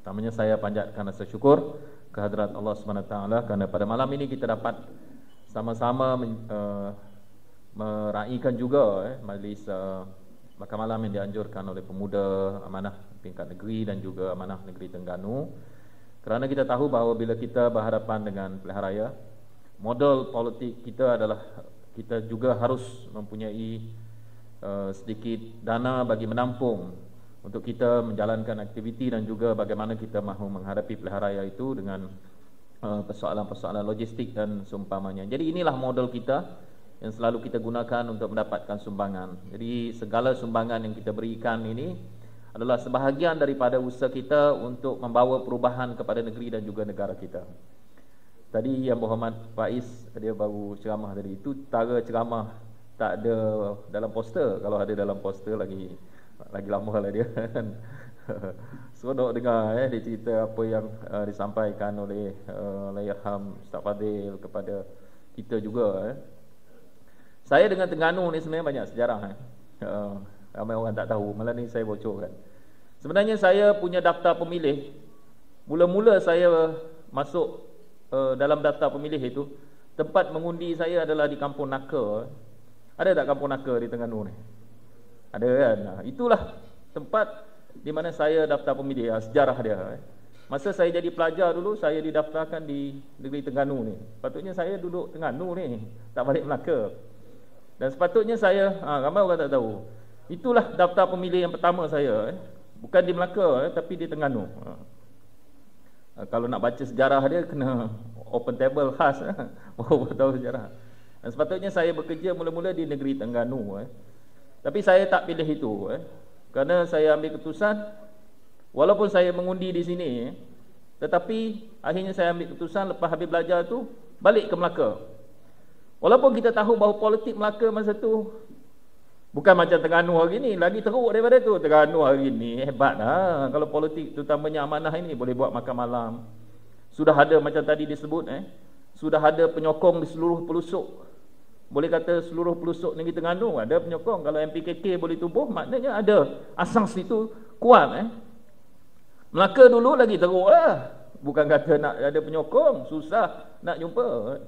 Pertamanya saya panjatkan rasa syukur kehadrat Allah SWT kerana pada malam ini kita dapat sama-sama meraihkan juga majlis makan malam yang dianjurkan oleh pemuda amanah tingkat negeri dan juga amanah negeri Terengganu. Kerana kita tahu bahawa bila kita berhadapan dengan pilihan raya, modal politik kita adalah kita juga harus mempunyai sedikit dana bagi menampung untuk kita menjalankan aktiviti dan juga bagaimana kita mahu menghadapi pilihan raya itu dengan persoalan-persoalan logistik dan seumpamanya. Jadi inilah modal kita yang selalu kita gunakan untuk mendapatkan sumbangan. Jadi segala sumbangan yang kita berikan ini adalah sebahagian daripada usaha kita untuk membawa perubahan kepada negeri dan juga negara kita. Tadi Yang Berhormat Faiz dia baru ceramah tadi, itu tara ceramah tak ada dalam poster. Kalau ada dalam poster lagi lama lah dia. Seronok dengar dia cerita apa yang disampaikan oleh Allahyarham Ustaz Fadil kepada kita juga. Saya dengan Terengganu ni sebenarnya banyak sejarah. Ramai orang tak tahu, malah ni saya bocorkan. Sebenarnya saya punya daftar pemilih, mula-mula saya masuk dalam daftar pemilih itu, tempat mengundi saya adalah di Kampung Naka. Ada tak Kampung Naka di Terengganu ni? Ada kan? Itulah tempat di mana saya daftar pemilih, sejarah dia. Masa saya jadi pelajar dulu, saya didaftarkan di negeri Terengganu ni. Patutnya saya duduk Terengganu ni, tak balik Melaka. Dan sepatutnya saya, ramai orang tak tahu, itulah daftar pemilih yang pertama saya. Bukan di Melaka, tapi di Terengganu. Kalau nak baca sejarah dia, kena open table khas, baru tahu sejarah. Dan sepatutnya saya bekerja mula-mula di negeri Terengganu. Tapi saya tak pilih itu, kerana saya ambil keputusan, walaupun saya mengundi di sini, tetapi akhirnya saya ambil keputusan lepas habis belajar tu balik ke Melaka. Walaupun kita tahu bahawa politik Melaka masa tu bukan macam Terengganu hari ni, lagi teruk daripada tu. Terengganu hari ni hebat lah. Kalau politik terutamanya amanah ini boleh buat makan malam. Sudah ada macam tadi disebut, sudah ada penyokong di seluruh pelusuk. Boleh kata seluruh pelusuk negeri Terengganu ada penyokong. Kalau MPKK boleh tubuh, maknanya ada asas itu kuat. Melaka dulu lagi teruk lah. Bukan kata nak ada penyokong, susah nak jumpa.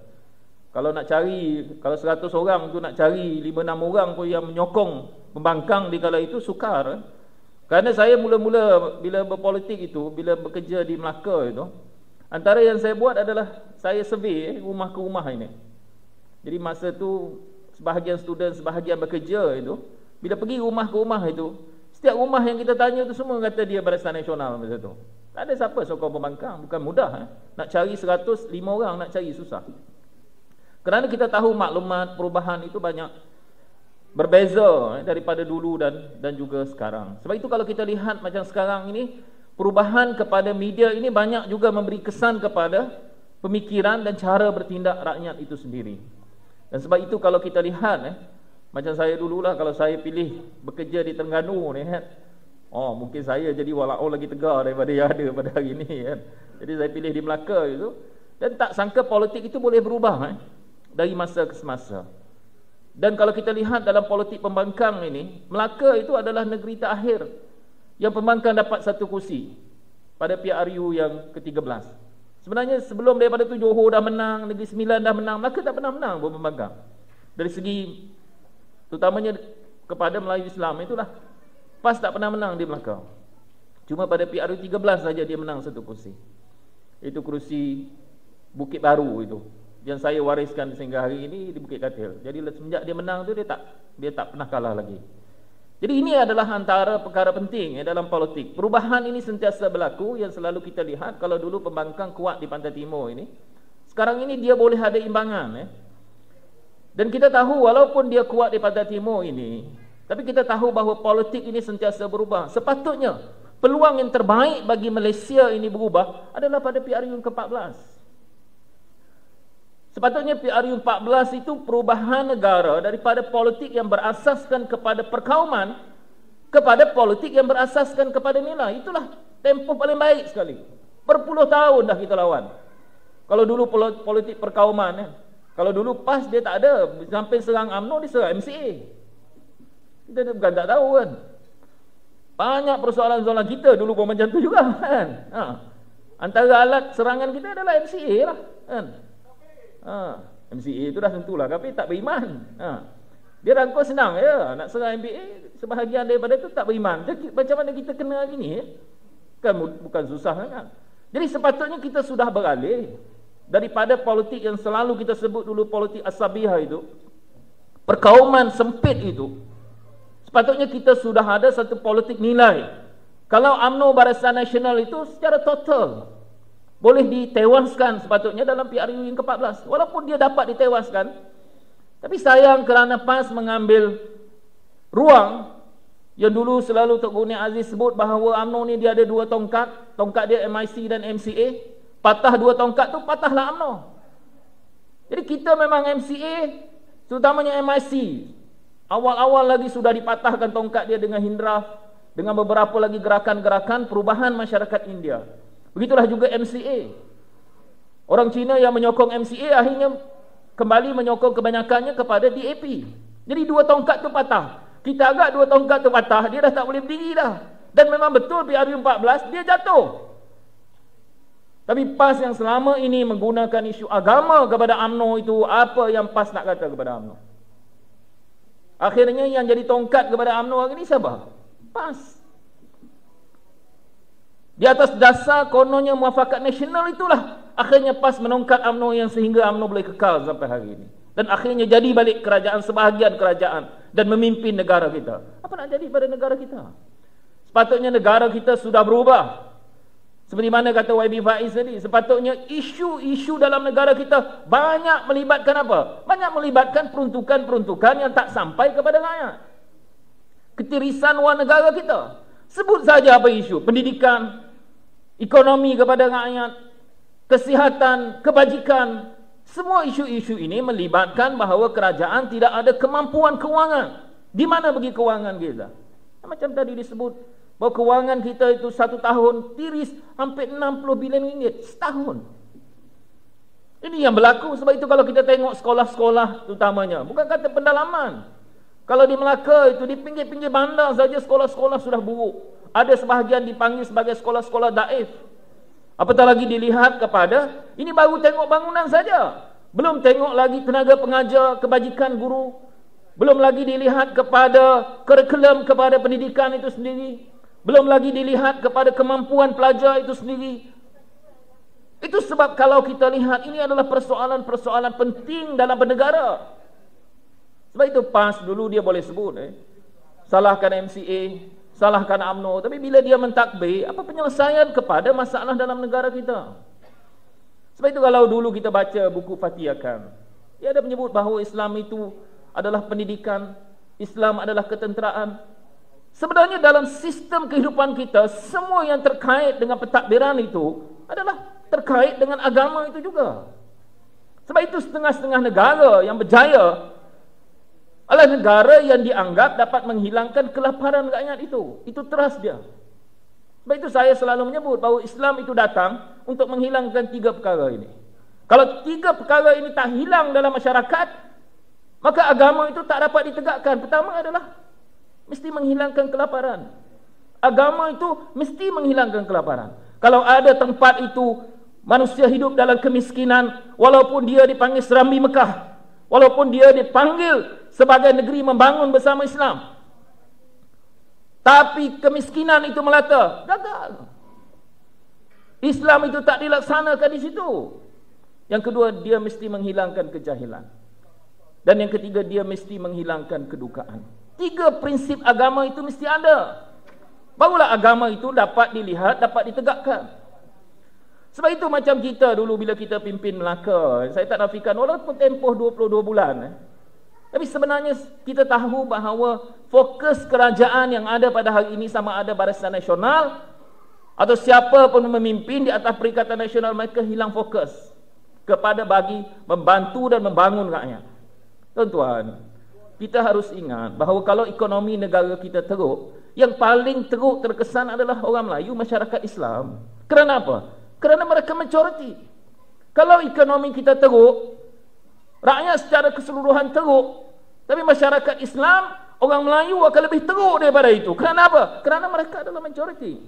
Kalau nak cari, kalau 100 orang tu nak cari 5-6 orang pun yang menyokong pembangkang di kala itu sukar. Kerana saya mula-mula bila berpolitik itu, bila bekerja di Melaka itu, antara yang saya buat adalah saya survey rumah ke rumah ini. Jadi masa tu sebahagian student, sebahagian bekerja itu, bila pergi rumah ke rumah itu, setiap rumah yang kita tanya tu semua kata dia Barisan Nasional masa tu. Tak ada siapa sokong pembangkang, bukan mudah. Nak cari 105 orang nak cari susah. Kerana kita tahu maklumat perubahan itu banyak berbeza daripada dulu dan juga sekarang. Sebab itu kalau kita lihat macam sekarang ini, perubahan kepada media ini banyak juga memberi kesan kepada pemikiran dan cara bertindak rakyat itu sendiri. Dan sebab itu kalau kita lihat macam saya dululah, kalau saya pilih bekerja di Terengganu ni mungkin saya jadi walao lagi tegar daripada yang ada pada hari ini Jadi saya pilih di Melaka itu, dan tak sangka politik itu boleh berubah dari masa ke semasa. Dan kalau kita lihat dalam politik pembangkang ini, Melaka itu adalah negeri terakhir yang pembangkang dapat satu kursi pada PRU yang ke-13. Sebenarnya sebelum daripada tu Johor dah menang, Negeri Sembilan dah menang, Melaka tak pernah menang pun pembangkang. Dari segi terutamanya kepada Melayu Islam itulah, PAS tak pernah menang di Melaka. Cuma pada PRU 13 saja dia menang satu kursi. Itu kursi Bukit Baru itu, yang saya wariskan sehingga hari ini di Bukit Katil. Jadi semenjak dia menang tu dia tak pernah kalah lagi. Jadi ini adalah antara perkara penting dalam politik. Perubahan ini sentiasa berlaku, yang selalu kita lihat. Kalau dulu pembangkang kuat di Pantai Timur ini, sekarang ini dia boleh ada imbangan. Dan kita tahu walaupun dia kuat di Pantai Timur ini, tapi kita tahu bahawa politik ini sentiasa berubah. Sepatutnya peluang yang terbaik bagi Malaysia ini berubah adalah pada PRU ke-14. Sepatutnya PRU 14 itu perubahan negara daripada politik yang berasaskan kepada perkauman kepada politik yang berasaskan kepada nilai. Itulah tempoh paling baik sekali. Berpuluh tahun dah kita lawan. Kalau dulu politik perkauman, kalau dulu PAS dia tak ada, sampai serang UMNO dia serang MCA. Kita bukan tak tahu kan. Banyak persoalan-persoalan kita dulu pun macam tu juga kan. Antara alat serangan kita adalah MCA lah kan. MCA itu dah tentulah kafir, tak beriman. Dia rangkul senang ya, nak serang MBA sebahagian daripada tu tak beriman. Jadi, macam mana kita kena hari ni kan, bukan susah sangat. Jadi sepatutnya kita sudah beralih daripada politik yang selalu kita sebut dulu politik asabiyah itu, perkauman sempit itu. Sepatutnya kita sudah ada satu politik nilai. Kalau UMNO Barisan Nasional itu secara total boleh ditewaskan sepatutnya dalam PRU yang ke-14. Walaupun dia dapat ditewaskan, tapi sayang kerana PAS mengambil ruang yang dulu selalu Tok Guni Aziz sebut bahawa UMNO ni dia ada dua tongkat. Tongkat dia MIC dan MCA. Patah dua tongkat tu, patahlah UMNO. Jadi kita memang MCA, terutamanya MIC, awal-awal lagi sudah dipatahkan tongkat dia dengan Hindra, dengan beberapa lagi gerakan-gerakan perubahan masyarakat India. Begitulah juga MCA. Orang Cina yang menyokong MCA akhirnya kembali menyokong kebanyakannya kepada DAP. Jadi dua tongkat tu patah. Kita agak dua tongkat tu patah, dia dah tak boleh berdiri dah. Dan memang betul PRU 14 dia jatuh. Tapi PAS yang selama ini menggunakan isu agama kepada UMNO itu, apa yang PAS nak kata kepada UMNO? Akhirnya yang jadi tongkat kepada UMNO hari ini siapa? PAS. Di atas dasar kononnya muafakat nasional itulah akhirnya PAS menongkat UMNO yang sehingga UMNO boleh kekal sampai hari ini. Dan akhirnya jadi balik kerajaan, sebahagian kerajaan, dan memimpin negara kita. Apa nak jadi pada negara kita? Sepatutnya negara kita sudah berubah. Seperti mana kata YB Faiz tadi, sepatutnya isu-isu dalam negara kita banyak melibatkan apa? Banyak melibatkan peruntukan-peruntukan yang tak sampai kepada rakyat. Ketirisan wang negara kita. Sebut saja apa isu. Pendidikan, ekonomi kepada rakyat, kesihatan, kebajikan. Semua isu-isu ini melibatkan bahawa kerajaan tidak ada kemampuan kewangan. Di mana bagi kewangan kita? Macam tadi disebut, bahawa kewangan kita itu 1 tahun tiris hampir 60 bilion ringgit setahun. Ini yang berlaku. Sebab itu kalau kita tengok sekolah-sekolah terutamanya, bukan kata pendalaman, kalau di Melaka itu di pinggir-pinggir bandar saja sekolah-sekolah sudah buruk. Ada sebahagian dipanggil sebagai sekolah-sekolah daif. Apatah lagi dilihat kepada, ini baru tengok bangunan saja, belum tengok lagi tenaga pengajar, kebajikan guru, belum lagi dilihat kepada kurikulum, kepada pendidikan itu sendiri, belum lagi dilihat kepada kemampuan pelajar itu sendiri. Itu sebab kalau kita lihat ini adalah persoalan-persoalan penting dalam bernegara. Sebab itu PAS dulu dia boleh sebut salahkan MCA, salahkan UMNO, tapi bila dia mentakbir, apa penyelesaian kepada masalah dalam negara kita? Sebab itu kalau dulu kita baca buku Fatih Akan, dia ada menyebut bahawa Islam itu adalah pendidikan, Islam adalah ketenteraan. Sebenarnya dalam sistem kehidupan kita, semua yang terkait dengan pentadbiran itu adalah terkait dengan agama itu juga. Sebab itu setengah-setengah negara yang berjaya adalah negara yang dianggap dapat menghilangkan kelaparan rakyat itu. Itu teras dia. Sebab itu saya selalu menyebut bahawa Islam itu datang untuk menghilangkan 3 perkara ini. Kalau 3 perkara ini tak hilang dalam masyarakat, maka agama itu tak dapat ditegakkan. Pertama adalah mesti menghilangkan kelaparan. Agama itu mesti menghilangkan kelaparan. Kalau ada tempat itu manusia hidup dalam kemiskinan, walaupun dia dipanggil Serambi Mekah, walaupun dia dipanggil sebagai negeri membangun bersama Islam, tapi kemiskinan itu melata, gagal. Islam itu tak dilaksanakan di situ. Yang kedua, dia mesti menghilangkan kejahilan. Dan yang ketiga, dia mesti menghilangkan kedukaan. 3 prinsip agama itu mesti ada. Barulah agama itu dapat dilihat, dapat ditegakkan. Sebab itu macam kita dulu bila kita pimpin Melaka, saya tak nafikan walaupun tempoh 22 bulan, tapi sebenarnya kita tahu bahawa fokus kerajaan yang ada pada hari ini, sama ada Barisan Nasional atau siapa pun memimpin di atas Perikatan Nasional, mereka hilang fokus kepada bagi membantu dan membangun rakyat. Tuan-tuan, kita harus ingat bahawa kalau ekonomi negara kita teruk, yang paling teruk terkesan adalah orang Melayu, masyarakat Islam. Kerana apa? Kerana mereka majoriti. Kalau ekonomi kita teruk, rakyat secara keseluruhan teruk, tapi masyarakat Islam, Orang Melayu akan lebih teruk daripada itu. Kenapa? Kerana mereka adalah majoriti.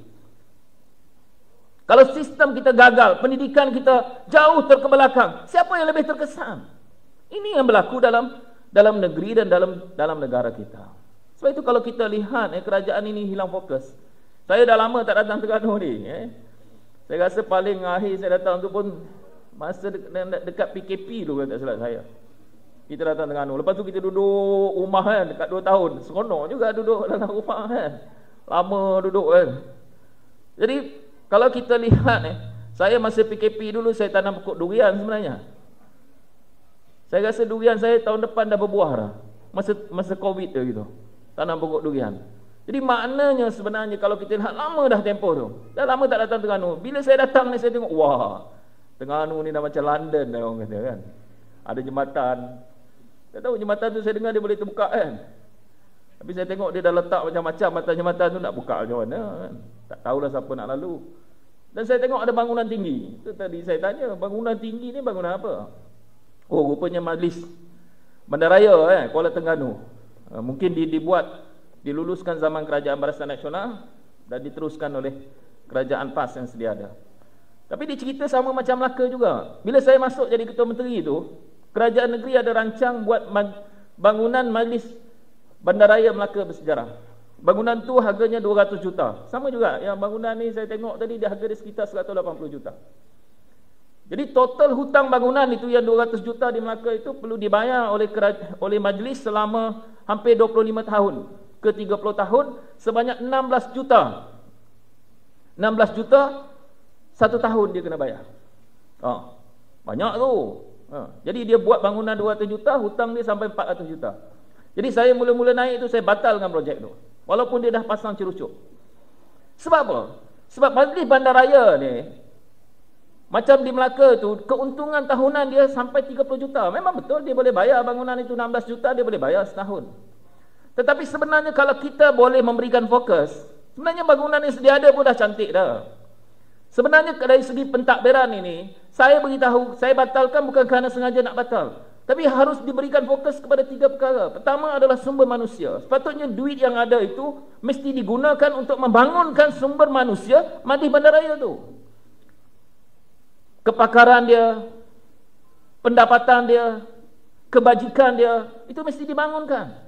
Kalau sistem kita gagal, pendidikan kita jauh terkebelakang, siapa yang lebih terkesan? Ini yang berlaku dalam negeri dan dalam negara kita. Sebab itu kalau kita lihat kerajaan ini hilang fokus. Saya dah lama tak datang Terengganu ni. Saya rasa paling akhir saya datang tu pun masa dekat PKP tu, kalau tak silap saya. Kita datang Terengganu. Lepas tu kita duduk rumah kan, dekat 2 tahun. Seronok juga duduk dalam rumah kan. Lama duduk kan. Jadi kalau kita lihat saya masa PKP dulu saya tanam pokok durian sebenarnya. Saya rasa durian saya tahun depan dah berbuah dah. Masa Covid tu gitu. Tanam pokok durian. Jadi maknanya sebenarnya kalau kita lihat lama dah tempoh tu. Dah lama tak datang Terengganu. Bila saya datang ni saya tengok, wah, Terengganu ni dah macam London dah orang kata kan. Ada jembatan. Tak tahu jembatan tu saya dengar dia boleh terbuka kan. Tapi saya tengok dia dah letak macam-macam atas jembatan tu, nak buka macam mana kan. Tak tahulah siapa nak lalu. Dan saya tengok ada bangunan tinggi. Itu tadi saya tanya, bangunan tinggi ni bangunan apa? Oh, rupanya Majlis Bandaraya Kuala Terengganu. Mungkin diluluskan zaman Kerajaan Barisan Nasional dan diteruskan oleh Kerajaan PAS yang sedia ada. Tapi dia cerita sama macam Melaka juga. Bila saya masuk jadi Ketua Menteri itu, Kerajaan negeri ada rancang buat bangunan Majlis Bandaraya Melaka Bersejarah. Bangunan tu harganya 200 juta. Sama juga yang bangunan ni saya tengok tadi dia harga dia sekitar 180 juta. Jadi total hutang bangunan itu yang 200 juta di Melaka itu perlu dibayar oleh majlis selama hampir 25 tahun ke 30 tahun sebanyak 16 juta. 16 juta 1 tahun dia kena bayar. Banyak tu. Jadi dia buat bangunan 200 juta, hutang dia sampai 400 juta. Jadi saya mula-mula naik tu saya batalkan projek tu. Walaupun dia dah pasang cerucuk. Sebab apa? Sebab Majlis Bandaraya ni macam di Melaka tu, keuntungan tahunan dia sampai 30 juta. Memang betul dia boleh bayar bangunan itu 16 juta, dia boleh bayar setahun. Tetapi sebenarnya kalau kita boleh memberikan fokus, sebenarnya bangunan yang sedia ada pun dah cantik dah. Sebenarnya dari segi pentadbiran ini, saya beritahu, saya batalkan bukan kerana sengaja nak batal. Tapi harus diberikan fokus kepada 3 perkara. Pertama adalah sumber manusia. Sepatutnya duit yang ada itu mesti digunakan untuk membangunkan sumber manusia Majlis Bandaraya itu. Kepakaran dia, pendapatan dia, kebajikan dia, itu mesti dibangunkan.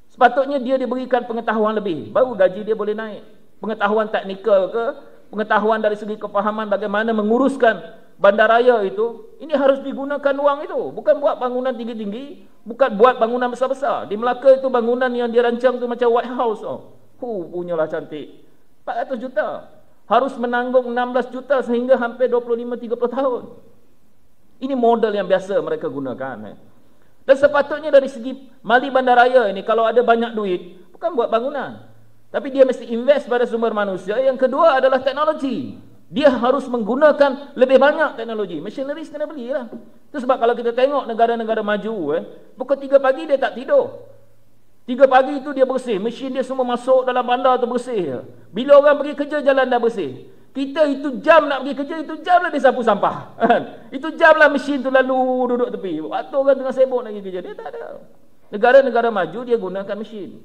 Sepatutnya dia diberikan pengetahuan lebih, baru gaji dia boleh naik. Pengetahuan teknikal ke, pengetahuan dari segi kefahaman bagaimana menguruskan bandaraya itu, ini harus digunakan wang itu. Bukan buat bangunan tinggi-tinggi, bukan buat bangunan besar-besar. Di Melaka itu bangunan yang dirancang tu macam White House. Punyalah cantik. 400 juta. Harus menanggung 16 juta sehingga hampir 25-30 tahun. Ini model yang biasa mereka gunakan. Dan sepatutnya dari segi Majlis Bandaraya ini, kalau ada banyak duit, bukan buat bangunan, tapi dia mesti invest pada sumber manusia. Yang kedua adalah teknologi. Dia harus menggunakan lebih banyak teknologi. Machineries kena belilah. Itu sebab kalau kita tengok negara-negara maju, pukul 3 pagi dia tak tidur. 3 pagi itu dia bersih. Mesin dia semua masuk dalam bandar tu bersih. Bila orang pergi kerja, jalan dah bersih. Kita itu jam nak pergi kerja, itu jam lah dia sapu sampah. Itu jam lah mesin tu lalu duduk tepi. Waktu orang tengah sibuk nak pergi kerja, dia tak ada. Negara-negara maju dia gunakan mesin,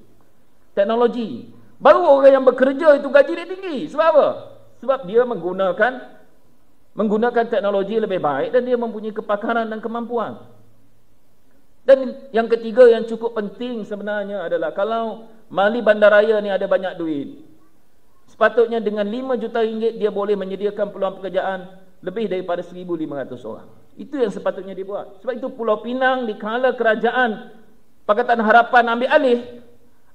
teknologi. Baru orang yang bekerja itu gaji dia tinggi. Sebab apa? Sebab dia menggunakan teknologi lebih baik dan dia mempunyai kepakaran dan kemampuan. Dan yang ketiga yang cukup penting sebenarnya adalah kalau Majlis Bandaraya ni ada banyak duit, sepatutnya dengan 5 juta ringgit dia boleh menyediakan peluang pekerjaan lebih daripada 1,500 orang. Itu yang sepatutnya dibuat. Sebab itu Pulau Pinang di kala kerajaan Pakatan Harapan ambil alih,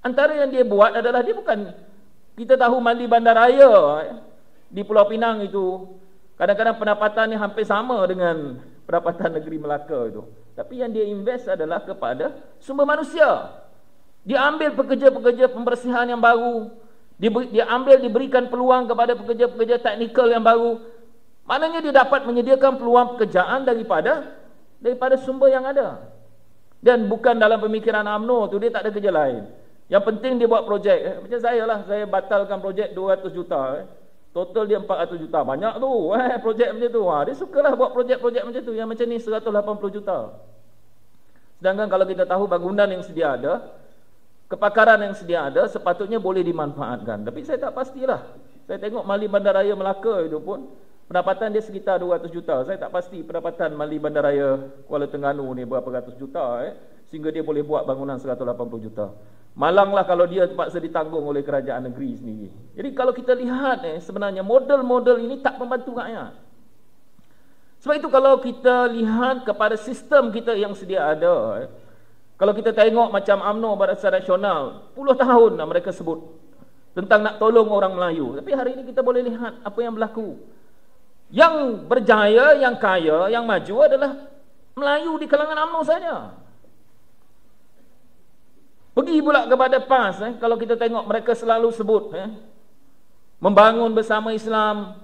antara yang dia buat adalah dia bukan, kita tahu Majlis Bandaraya di Pulau Pinang itu kadang-kadang pendapatannya hampir sama dengan pendapatan negeri Melaka itu. Tapi yang dia invest adalah kepada sumber manusia. Dia ambil pekerja-pekerja pembersihan yang baru, diberikan peluang kepada pekerja-pekerja teknikal yang baru. Maknanya dia dapat menyediakan peluang pekerjaan daripada sumber yang ada. Dan bukan dalam pemikiran UMNO tu dia tak ada kerja lain. Yang penting dia buat projek. Macam saya lah, saya batalkan projek 200 juta. Total dia 400 juta. Banyak tu projek macam tu. Dia sukalah buat projek-projek macam tu. Yang macam ni 180 juta. Sedangkan kalau kita tahu bangunan yang sedia ada, kepakaran yang sedia ada sepatutnya boleh dimanfaatkan. Tapi saya tak pastilah. Saya tengok Mali Bandaraya Melaka itu pun pendapatan dia sekitar 200 juta. Saya tak pasti pendapatan Mali Bandaraya Kuala Terengganu ni berapa ratus juta sehingga dia boleh buat bangunan 180 juta. Malanglah kalau dia terpaksa ditanggung oleh kerajaan negeri sendiri. Jadi kalau kita lihat sebenarnya model-model ini tak membantu rakyat. Sebab itu kalau kita lihat kepada sistem kita yang sedia ada, kalau kita tengok macam UMNO Barisan Nasional, puluh tahun mereka sebut tentang nak tolong orang Melayu. Tapi hari ini kita boleh lihat apa yang berlaku. Yang berjaya, yang kaya, yang maju adalah Melayu di kalangan UMNO saja. Pergi pula kepada PAS, kalau kita tengok mereka selalu sebut membangun bersama Islam,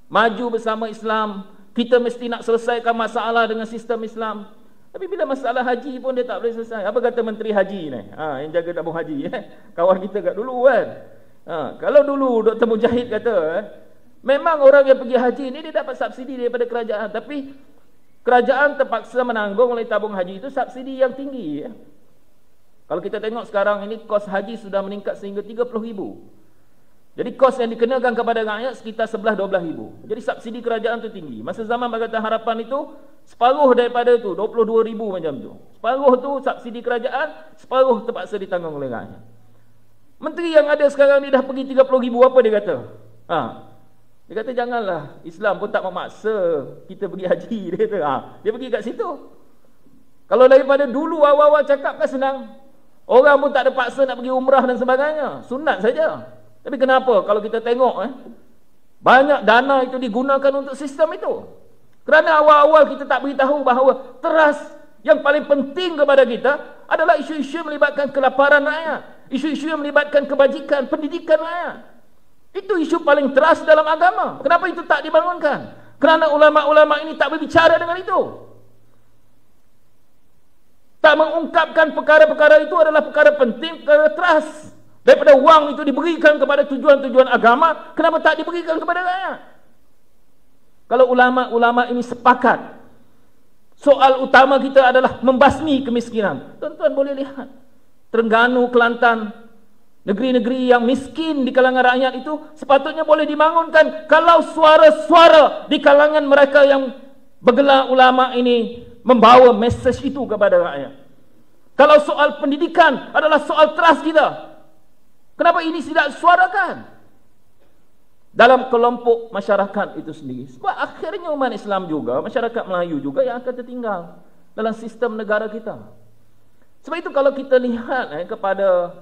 maju bersama Islam, kita mesti nak selesaikan masalah dengan sistem Islam. Tapi bila masalah haji pun dia tak boleh selesai. Apa kata Menteri Haji ni? Yang jaga tabung haji, kawan kita kat dulu kan. Kalau dulu Dr. Mujahid kata, memang orang yang pergi haji ni dia dapat subsidi daripada kerajaan, tapi kerajaan terpaksa menanggung oleh tabung haji itu subsidi yang tinggi. Kalau kita tengok sekarang ini kos haji sudah meningkat sehingga 30,000. Jadi kos yang dikenakan kepada rakyat sekitar 11-12 ribu. Jadi subsidi kerajaan itu tinggi. Masa zaman Pakatan Harapan itu separuh daripada itu 22,000 macam tu. Separuh tu subsidi kerajaan, separuh terpaksa ditanggung oleh rakyat. Menteri yang ada sekarang ni dah pergi 30,000, apa dia kata? Dia kata janganlah, Islam pun tak memaksa kita pergi haji, dia kata. Dia pergi kat situ. Kalau daripada dulu awal-awal cakap kan senang. Orang pun tak ada paksa nak pergi umrah dan sebagainya. Sunat saja. Tapi kenapa kalau kita tengok banyak dana itu digunakan untuk sistem itu? Kerana awal-awal kita tak beritahu bahawa teras yang paling penting kepada kita adalah isu-isu melibatkan kelaparan rakyat, isu-isu yang melibatkan kebajikan, pendidikan rakyat. Itu isu paling teras dalam agama. Kenapa itu tak dibangunkan? Kerana ulama-ulama ini tak berbicara dengan itu. Tak mengungkapkan perkara-perkara itu adalah perkara penting, perkara teras. Daripada wang itu diberikan kepada tujuan-tujuan agama, kenapa tak diberikan kepada rakyat? Kalau ulama-ulama ini sepakat soal utama kita adalah membasmi kemiskinan, tuan-tuan boleh lihat Terengganu, Kelantan, negeri-negeri yang miskin di kalangan rakyat itu sepatutnya boleh dibangunkan kalau suara-suara di kalangan mereka yang bergelar ulama ini membawa mesej itu kepada rakyat. Kalau soal pendidikan adalah soal teras kita, kenapa ini tidak disuarakan dalam kelompok masyarakat itu sendiri? Sebab akhirnya umat Islam juga, masyarakat Melayu juga yang akan tertinggal dalam sistem negara kita. Sebab itu kalau kita lihat kepada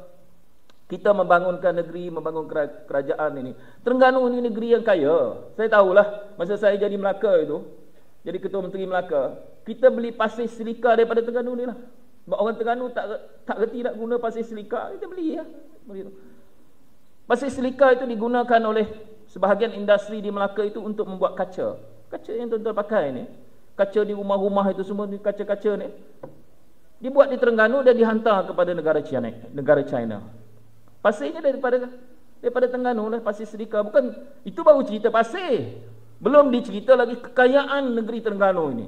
kita membangunkan negeri, membangun kerajaan ini, Terengganu ini negeri yang kaya. Saya tahulah masa saya jadi Melaka itu, jadi Ketua Menteri Melaka, kita beli pasir silika daripada Terengganu ni lah. Sebab orang Terengganu tak reti nak guna pasir silika, kita beli begitu. Pasir silika itu digunakan oleh sebahagian industri di Melaka itu untuk membuat kaca. Kaca yang tuan-tuan pakai ni, kaca di rumah-rumah itu semua, kaca-kaca ni dibuat di Terengganu dan dihantar kepada negara China. Pasirnya daripada Terengganu lah, pasir silika. Bukan, itu baru cerita pasir. Belum dicerita lagi kekayaan negeri Terengganu ini.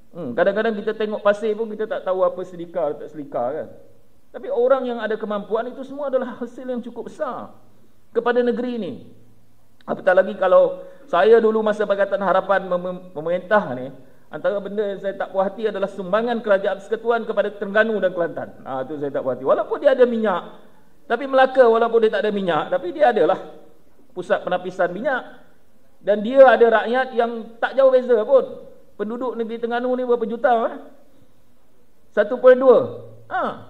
Kadang-kadang kita tengok pasir pun kita tak tahu apa silika atau tak silika kan. Tapi orang yang ada kemampuan itu semua adalah hasil yang cukup besar kepada negeri ini. Apatah lagi kalau saya dulu masa Pakatan Harapan memerintah ni, antara benda yang saya tak puas hati adalah sumbangan kerajaan persekutuan kepada Terengganu dan Kelantan. Itu saya tak puas hati. Walaupun dia ada minyak, tapi Melaka walaupun dia tak ada minyak, tapi dia adalah pusat penapisan minyak. Dan dia ada rakyat yang tak jauh beza pun. Penduduk negeri Terengganu ni berapa juta? 1.2.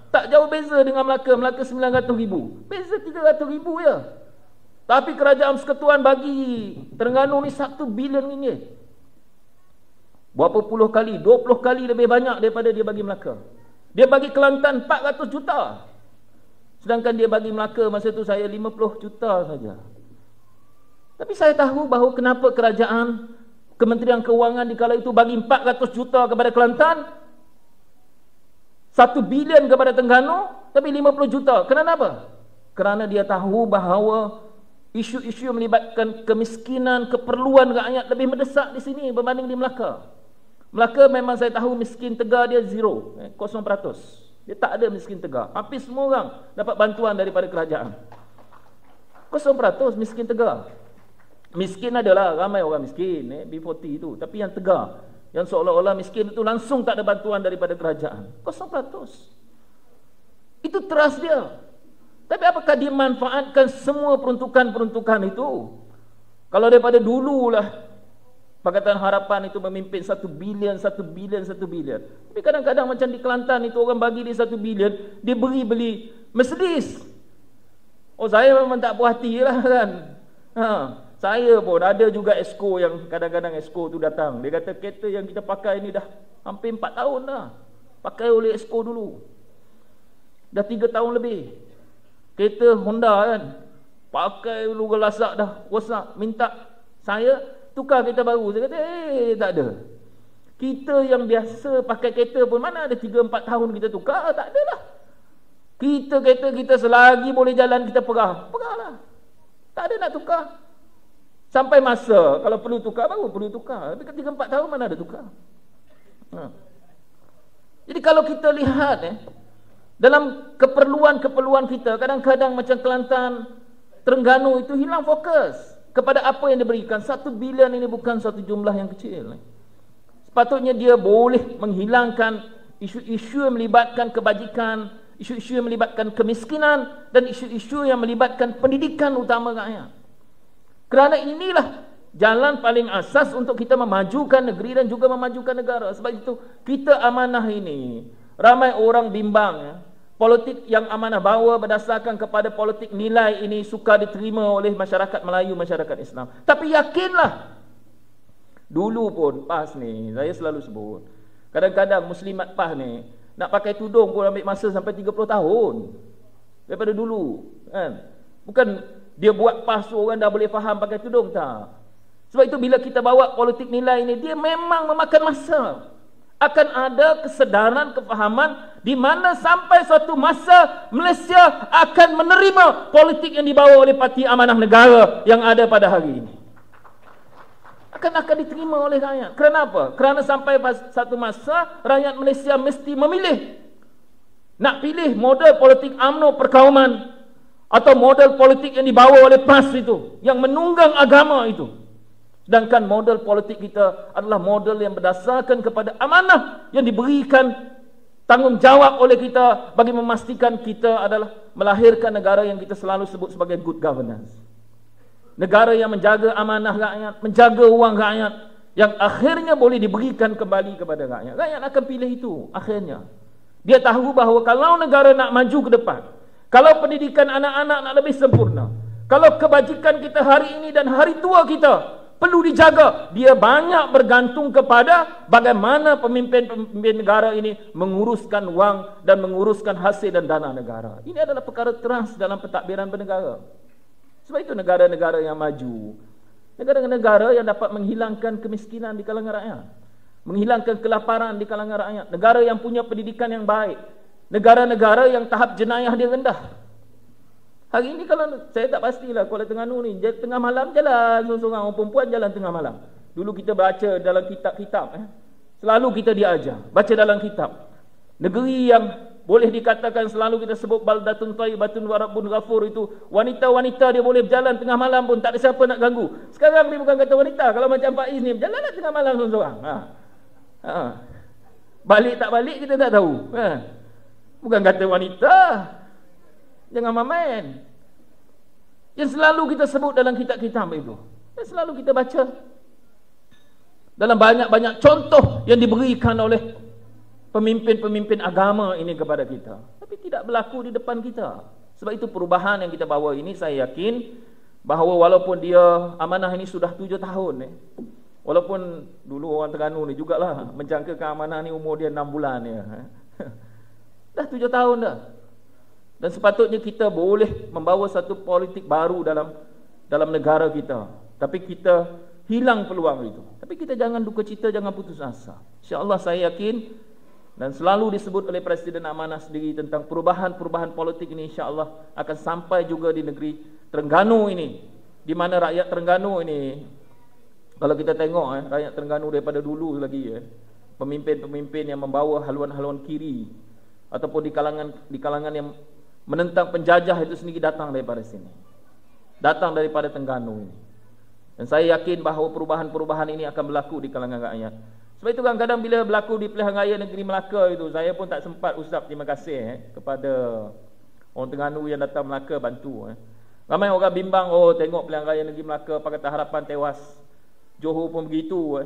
Tak jauh beza dengan Melaka. Melaka 900,000. Beza 300,000 je. Tapi kerajaan persekutuan bagi Terengganu ni 1 bilion ringgit. Berapa puluh kali, 20 kali lebih banyak daripada dia bagi Melaka. Dia bagi Kelantan 400 juta. Sedangkan dia bagi Melaka masa tu saya 50 juta saja. Tapi saya tahu bahawa kenapa kerajaan, Kementerian Keuangan di kala itu bagi 400 juta kepada Kelantan, 1 bilion kepada Terengganu, tapi 50 juta. Kenapa? Kerana dia tahu bahawa isu-isu yang melibatkan kemiskinan, keperluan rakyat lebih mendesak di sini berbanding di Melaka. Melaka memang saya tahu miskin tegar dia 0%. Dia tak ada miskin tegar. Hampir semua orang dapat bantuan daripada kerajaan. 0% miskin tegar. Miskin adalah ramai orang miskin, B40 itu. Tapi yang tegar, yang seolah-olah miskin itu langsung tak ada bantuan daripada kerajaan. 0%. Itu trust dia. Tapi apakah dia manfaatkan semua peruntukan-peruntukan itu? Kalau daripada dululah Pakatan Harapan itu memimpin 1 bilion. Tapi kadang-kadang macam di Kelantan itu orang bagi dia 1 bilion, dia beli Mercedes. Oh, saya memang tak puas hati lah kan. Saya pun ada juga Esko yang kadang-kadang Esko tu datang. Dia kata kereta yang kita pakai ni dah hampir 4 tahun dah. Pakai oleh Esko dulu. Dah 3 tahun lebih. Kereta Honda kan. Pakai dulu gelasak dah rosak. Minta saya tukar kereta baru. Saya kata tak ada. Kita yang biasa pakai kereta pun mana ada 3-4 tahun kita tukar. Tak ada lah. Kereta kita selagi boleh jalan kita perah lah. Tak ada nak tukar. Sampai masa kalau perlu tukar baru perlu tukar. Tapi 3-4 tahun mana ada tukar. Jadi kalau kita lihat dalam keperluan kita, kadang-kadang macam Kelantan, Terengganu itu hilang fokus kepada apa yang diberikan. 1 bilion ini bukan satu jumlah yang kecil. Sepatutnya dia boleh menghilangkan isu-isu yang melibatkan kebajikan, isu-isu yang melibatkan kemiskinan, dan isu-isu yang melibatkan pendidikan utama rakyat. Kerana inilah jalan paling asas untuk kita memajukan negeri dan juga memajukan negara. Sebab itu kita amanah ini, ramai orang bimbang politik yang amanah bawa berdasarkan kepada politik nilai ini suka diterima oleh masyarakat Melayu, masyarakat Islam. Tapi yakinlah, dulu pun PAS ni, saya selalu sebut, kadang-kadang muslimat PAS ni nak pakai tudung pun ambil masa sampai 30 tahun daripada dulu kan. Bukan dia buat PAS tu orang dah boleh faham pakai tudung, tak. Sebab itu bila kita bawa politik nilai ini, dia memang memakan masa. Akan ada kesedaran, kefahaman di mana sampai suatu masa Malaysia akan menerima politik yang dibawa oleh Parti Amanah Negara yang ada pada hari ini. Akan diterima oleh rakyat. Kenapa? Kerana sampai satu masa rakyat Malaysia mesti memilih. Nak pilih model politik UMNO perkauman atau model politik yang dibawa oleh PAS itu, yang menunggang agama itu. Sedangkan model politik kita adalah model yang berdasarkan kepada amanah yang diberikan tanggungjawab oleh kita bagi memastikan kita adalah melahirkan negara yang kita selalu sebut sebagai good governance. Negara yang menjaga amanah rakyat, menjaga wang rakyat, yang akhirnya boleh diberikan kembali kepada rakyat. Rakyat akan pilih itu akhirnya. Dia tahu bahawa kalau negara nak maju ke depan, kalau pendidikan anak-anak nak lebih sempurna, kalau kebajikan kita hari ini dan hari tua kita perlu dijaga, dia banyak bergantung kepada bagaimana pemimpin-pemimpin negara ini menguruskan wang dan menguruskan hasil dan dana negara. Ini adalah perkara trust dalam pentadbiran bernegara. Sebab itu negara-negara yang maju, negara-negara yang dapat menghilangkan kemiskinan di kalangan rakyat, menghilangkan kelaparan di kalangan rakyat, negara yang punya pendidikan yang baik, negara-negara yang tahap jenayah dia rendah. Hari ini kalau saya tak pastilah Kuala Terengganu ni tengah malam jalan seorang-seorang orang perempuan jalan tengah malam. Dulu kita baca dalam kitab-kitab selalu kita diajar baca dalam kitab. Negeri yang boleh dikatakan selalu kita sebut baldatun thayyibatun wa rabbun ghafur itu, wanita-wanita dia boleh berjalan tengah malam pun tak ada siapa nak ganggu. Sekarang ni bukan kata wanita, kalau macam Pak Is ni berjalanlah tengah malam seorang-seorang. Balik tak balik kita tak tahu. Bukan kata wanita. Jangan main. Yang selalu kita sebut dalam kitab-kitab itu, yang selalu kita baca dalam banyak-banyak contoh yang diberikan oleh pemimpin-pemimpin agama ini kepada kita, tapi tidak berlaku di depan kita. Sebab itu perubahan yang kita bawa ini, saya yakin bahawa walaupun dia amanah ini sudah 7 tahun walaupun dulu orang Terengganu ni jugalah menjangkakan amanah ni umur dia 6 bulan dah 7 tahun dah. Dan sepatutnya kita boleh membawa satu politik baru dalam negara kita. Tapi kita hilang peluang itu. Tapi kita jangan duka cita, jangan putus asa. InsyaAllah saya yakin, dan selalu disebut oleh Presiden Amanah sendiri tentang perubahan-perubahan politik ini, insyaAllah akan sampai juga di negeri Terengganu ini, di mana rakyat Terengganu ini, kalau kita tengok rakyat Terengganu daripada dulu lagi pemimpin-pemimpin yang membawa haluan-haluan kiri, ataupun di kalangan yang menentang penjajah itu sendiri datang daripada sini. Datang daripada Terengganu ini. Dan saya yakin bahawa perubahan-perubahan ini akan berlaku di kalangan rakyat. Sebab itu kadang-kadang bila berlaku di pilihan raya negeri Melaka itu, saya pun tak sempat ucap terima kasih kepada orang Terengganu yang datang Melaka bantu. Ramai orang bimbang, oh tengok pilihan raya negeri Melaka Pakatan Harapan tewas. Johor pun begitu.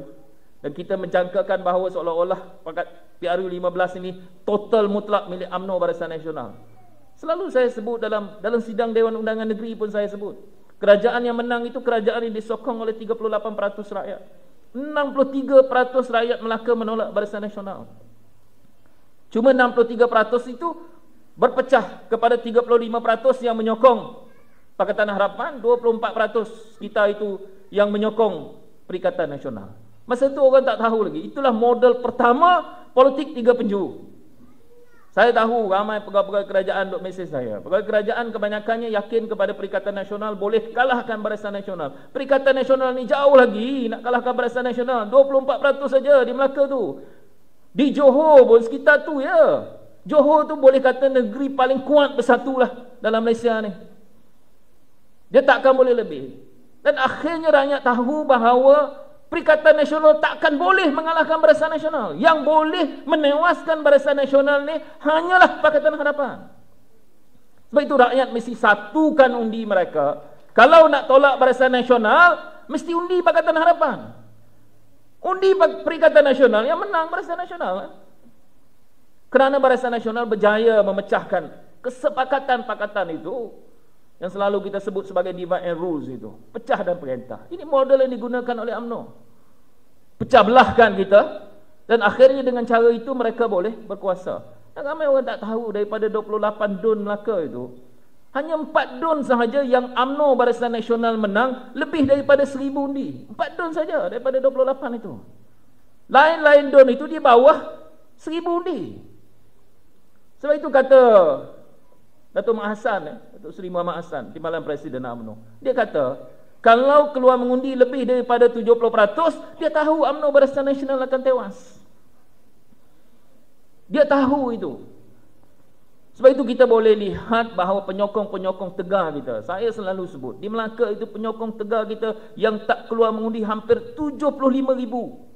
Dan kita menjangkakan bahawa seolah-olah PRU 15 ini total mutlak milik UMNO Barisan Nasional. Selalu saya sebut dalam sidang Dewan Undangan Negeri pun saya sebut, kerajaan yang menang itu kerajaan yang disokong oleh 38% rakyat. 63% rakyat Melaka menolak Barisan Nasional. Cuma 63% itu berpecah kepada 35% yang menyokong Pakatan Harapan, 24% kita itu yang menyokong Perikatan Nasional. Masa itu orang tak tahu lagi. Itulah model pertama politik tiga penjuru. Saya tahu ramai pegawai-pegawai kerajaan duk mesej saya. Pegawai kerajaan kebanyakannya yakin kepada Perikatan Nasional boleh kalahkan Barisan Nasional. Perikatan Nasional ni jauh lagi nak kalahkan Barisan Nasional. 24% saja di Melaka tu. Di Johor pun sekitar tu ya. Johor tu boleh kata negeri paling kuat bersatulah dalam Malaysia ni. Dia takkan boleh lebih. Dan akhirnya rakyat tahu bahawa Perikatan Nasional takkan boleh mengalahkan Barisan Nasional. Yang boleh menewaskan Barisan Nasional ni hanyalah Pakatan Harapan. Sebab itu rakyat mesti satukan undi mereka. Kalau nak tolak Barisan Nasional, mesti undi Pakatan Harapan. Undi Perikatan Nasional yang menang Barisan Nasional. Kerana Barisan Nasional berjaya memecahkan kesepakatan-pakatan itu yang selalu kita sebut sebagai divide and rules itu. Pecah dan perintah. Ini model yang digunakan oleh UMNO. Pecah belahkan kita. Dan akhirnya dengan cara itu mereka boleh berkuasa. Dan ramai orang tak tahu daripada 28 DUN Melaka itu, hanya 4 DUN sahaja yang UMNO Barisan Nasional menang lebih daripada 1000 undi. 4 DUN saja daripada 28 itu. Lain-lain DUN itu di bawah 1000 undi. Sebab itu kata Datuk Mak Hassan, Datuk Seri Muhammad Hassan, Timbalan Presiden UMNO, dia kata, kalau keluar mengundi lebih daripada 70%, dia tahu UMNO Barisan Nasional akan tewas. Dia tahu itu. Sebab itu kita boleh lihat bahawa penyokong-penyokong tegar kita, saya selalu sebut, di Melaka itu penyokong tegar kita yang tak keluar mengundi hampir 75,000.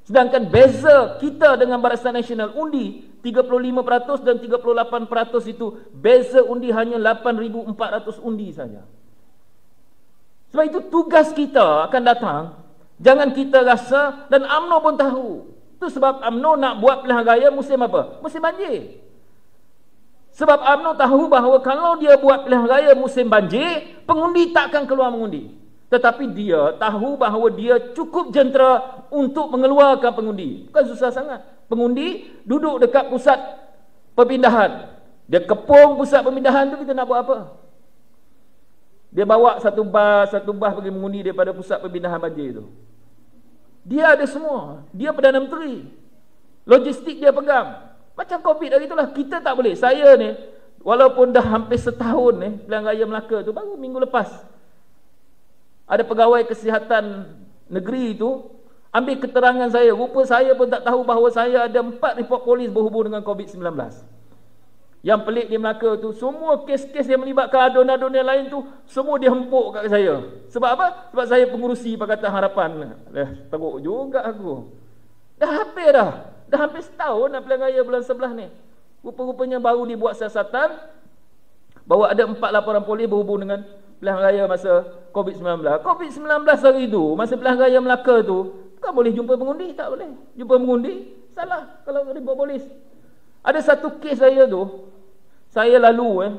Sedangkan beza kita dengan Barisan Nasional undi 35% dan 38% itu, beza undi hanya 8,400 undi saja. Sebab itu tugas kita akan datang, jangan kita rasa, dan UMNO pun tahu. Itu sebab UMNO nak buat pilihan raya musim apa? Musim banjir. Sebab UMNO tahu bahawa kalau dia buat pilihan raya musim banjir, pengundi takkan keluar mengundi. Tetapi dia tahu bahawa dia cukup jentera untuk mengeluarkan pengundi. Bukan susah sangat. Pengundi duduk dekat pusat perpindahan. Dia kepung pusat perpindahan tu, kita nak buat apa? Dia bawa satu bas pergi mengundi daripada pusat perpindahan banjir tu. Dia ada semua. Dia Perdana Menteri. Logistik dia pegang. Macam COVID hari itulah. Kita tak boleh. Saya ni, walaupun dah hampir setahun pilihan raya Melaka tu, baru minggu lepas ada pegawai kesihatan negeri itu ambil keterangan saya. Rupa saya pun tak tahu bahawa saya ada 4 report polis berhubung dengan COVID-19. Yang pelik di Melaka tu, semua kes-kes yang melibatkan adun-adun yang lain tu, semua dia hempuk kat saya. Sebab apa? Sebab saya pengurusi Pakatan Harapan. Teruk juga aku. Dah hampir setahun dah pilihan raya bulan 11 ni. Rupa-rupanya baru dibuat siasatan bahawa ada 4 laporan polis berhubung dengan pilihan raya masa COVID-19. COVID-19 hari itu, masa pilihan raya Melaka tu, bukan boleh jumpa pengundi, tak boleh. Jumpa pengundi, salah kalau report polis. Ada satu kes saya tu, saya lalu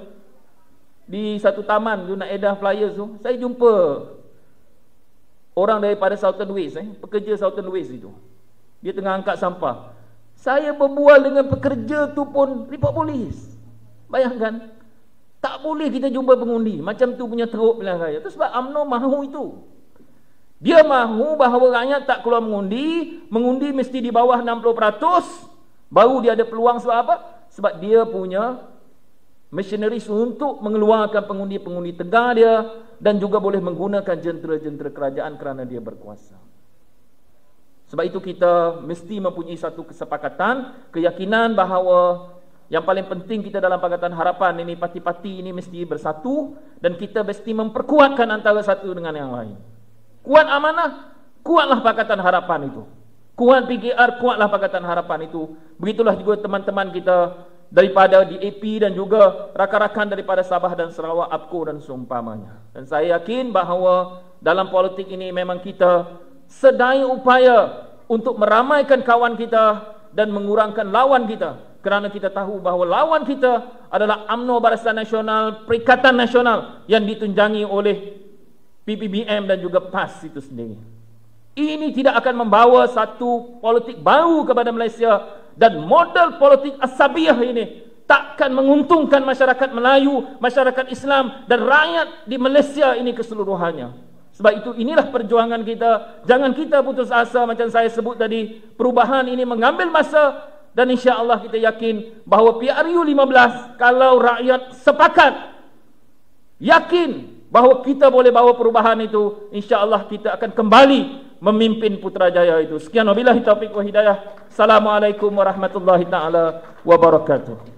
di satu taman tu nak edah flyers tu, saya jumpa orang daripada Southern Waste, pekerja Southern Waste itu. Dia tengah angkat sampah. Saya berbual dengan pekerja tu pun report polis. Bayangkan, tak boleh kita jumpa pengundi. Macam tu punya teruk pilihan raya. Itu sebab UMNO mahu itu. Dia mahu bahawa rakyat tak keluar mengundi. Mengundi mesti di bawah 60%. Baru dia ada peluang. Sebab apa? Sebab dia punya machineries untuk mengeluarkan pengundi-pengundi tegar dia. Dan juga boleh menggunakan jentera-jentera kerajaan kerana dia berkuasa. Sebab itu kita mesti mempunyai satu kesepakatan, keyakinan bahawa Yang paling penting kita dalam Pakatan Harapan ini, parti-parti ini mesti bersatu dan kita mesti memperkuatkan antara satu dengan yang lain. Kuat amanah, kuatlah Pakatan Harapan itu. Kuat PKR, kuatlah Pakatan Harapan itu. Begitulah juga teman-teman kita daripada DAP dan juga rakan-rakan daripada Sabah dan Sarawak, APCO dan seumpamanya. Dan saya yakin bahawa dalam politik ini memang kita sedaya upaya untuk meramaikan kawan kita dan mengurangkan lawan kita. Kerana kita tahu bahawa lawan kita adalah UMNO Barisan Nasional, Perikatan Nasional yang ditunjangi oleh PPBM dan juga PAS itu sendiri. Ini tidak akan membawa satu politik baru kepada Malaysia, dan model politik asabiah ini takkan menguntungkan masyarakat Melayu, masyarakat Islam dan rakyat di Malaysia ini keseluruhannya. Sebab itu inilah perjuangan kita. Jangan kita putus asa. Macam saya sebut tadi, perubahan ini mengambil masa. Dan insya-Allah kita yakin bahawa PRU 15, kalau rakyat sepakat, yakin bahawa kita boleh bawa perubahan itu, insya-Allah kita akan kembali memimpin Putrajaya itu. Sekian wabillahi taufiq wa hidayah. Assalamualaikum warahmatullahi taala wabarakatuh.